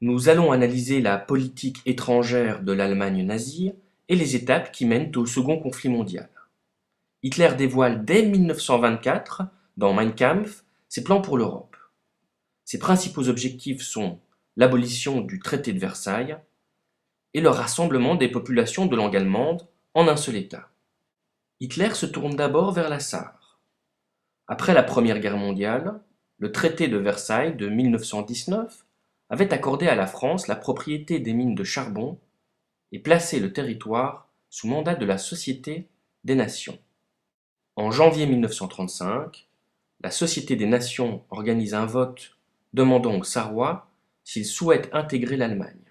Nous allons analyser la politique étrangère de l'Allemagne nazie et les étapes qui mènent au second conflit mondial. Hitler dévoile dès 1924, dans Mein Kampf, ses plans pour l'Europe. Ses principaux objectifs sont l'abolition du traité de Versailles et le rassemblement des populations de langue allemande en un seul État. Hitler se tourne d'abord vers la Sarre. Après la Première Guerre mondiale, le traité de Versailles de 1919 avait accordé à la France la propriété des mines de charbon et placé le territoire sous mandat de la Société des Nations. En janvier 1935, la Société des Nations organise un vote demandant aux Sarrois s'ils souhaitent intégrer l'Allemagne.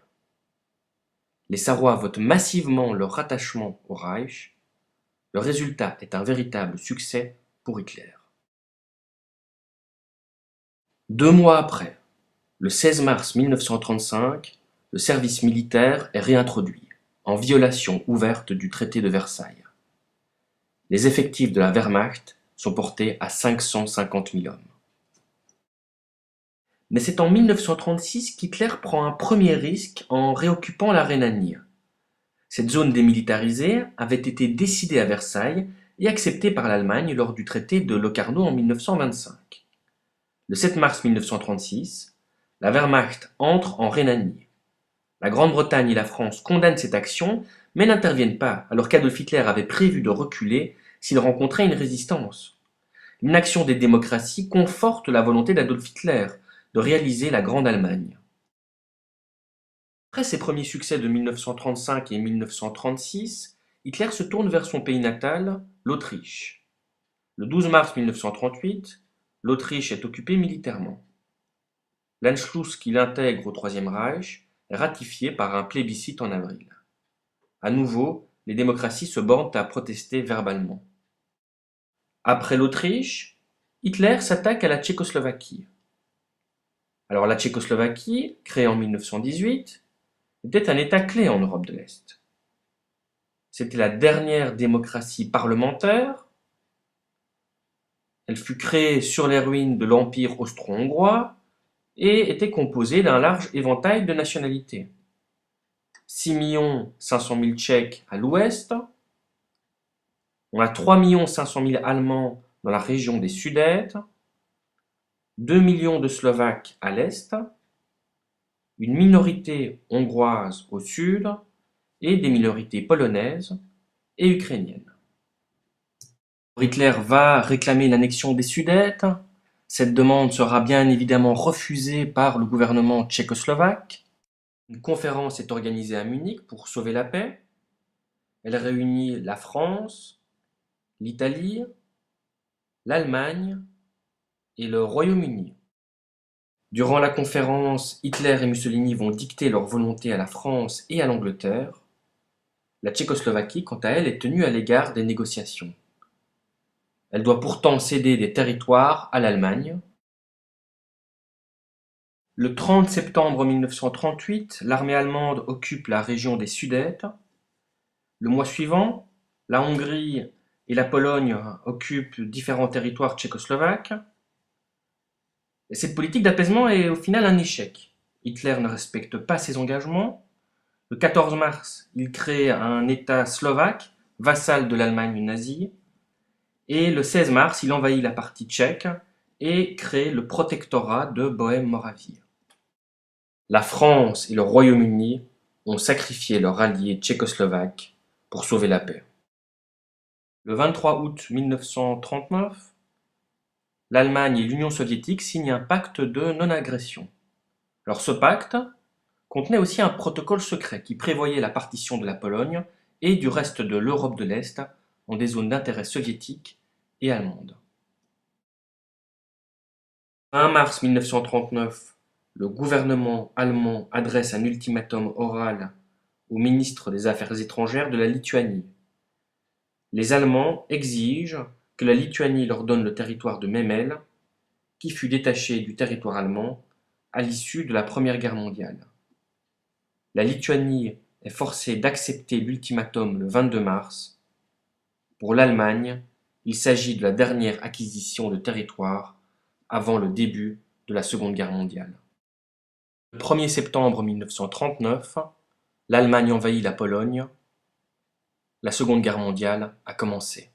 Les Sarrois votent massivement leur rattachement au Reich. Le résultat est un véritable succès pour Hitler. 2 mois après, le 16 mars 1935, le service militaire est réintroduit, en violation ouverte du traité de Versailles. Les effectifs de la Wehrmacht sont portés à 550 000 hommes. Mais c'est en 1936 qu'Hitler prend un premier risque en réoccupant la Rhénanie. Cette zone démilitarisée avait été décidée à Versailles et acceptée par l'Allemagne lors du traité de Locarno en 1925. Le 7 mars 1936, la Wehrmacht entre en Rhénanie. La Grande-Bretagne et la France condamnent cette action, mais n'interviennent pas, alors qu'Adolf Hitler avait prévu de reculer s'il rencontrait une résistance. L'inaction des démocraties conforte la volonté d'Adolf Hitler de réaliser la Grande Allemagne. Après ses premiers succès de 1935 et 1936, Hitler se tourne vers son pays natal, l'Autriche. Le 12 mars 1938, l'Autriche est occupée militairement. L'Anschluss qui l'intègre au Troisième Reich est ratifié par un plébiscite en avril. À nouveau, les démocraties se bornent à protester verbalement. Après l'Autriche, Hitler s'attaque à la Tchécoslovaquie. Alors la Tchécoslovaquie, créée en 1918, était un État clé en Europe de l'Est. C'était la dernière démocratie parlementaire. Elle fut créée sur les ruines de l'Empire austro-hongrois et était composée d'un large éventail de nationalités. 6 500 000 Tchèques à l'ouest, on a 3 500 000 Allemands dans la région des Sudètes, 2 millions de Slovaques à l'est, une minorité hongroise au sud et des minorités polonaises et ukrainiennes. Hitler va réclamer l'annexion des Sudètes. Cette demande sera bien évidemment refusée par le gouvernement tchécoslovaque. Une conférence est organisée à Munich pour sauver la paix. Elle réunit la France, l'Italie, l'Allemagne et le Royaume-Uni. Durant la conférence, Hitler et Mussolini vont dicter leur volonté à la France et à l'Angleterre. La Tchécoslovaquie, quant à elle, est tenue à l'égard des négociations. Elle doit pourtant céder des territoires à l'Allemagne. Le 30 septembre 1938, l'armée allemande occupe la région des Sudètes. Le mois suivant, la Hongrie et la Pologne occupent différents territoires tchécoslovaques. Et cette politique d'apaisement est au final un échec. Hitler ne respecte pas ses engagements. Le 14 mars, il crée un État slovaque, vassal de l'Allemagne nazie. Et le 16 mars, il envahit la partie tchèque et crée le protectorat de Bohême-Moravie. La France et le Royaume-Uni ont sacrifié leur allié tchécoslovaque pour sauver la paix. Le 23 août 1939, l'Allemagne et l'Union soviétique signent un pacte de non-agression. Alors ce pacte contenait aussi un protocole secret qui prévoyait la partition de la Pologne et du reste de l'Europe de l'Est en des zones d'intérêt soviétique et allemande. 1 mars 1939, le gouvernement allemand adresse un ultimatum oral au ministre des Affaires étrangères de la Lituanie. Les Allemands exigent que la Lituanie leur donne le territoire de Memel, qui fut détaché du territoire allemand à l'issue de la Première Guerre mondiale. La Lituanie est forcée d'accepter l'ultimatum le 22 mars. Pour l'Allemagne, il s'agit de la dernière acquisition de territoire avant le début de la Seconde Guerre mondiale. Le 1er septembre 1939, l'Allemagne envahit la Pologne. La Seconde Guerre mondiale a commencé.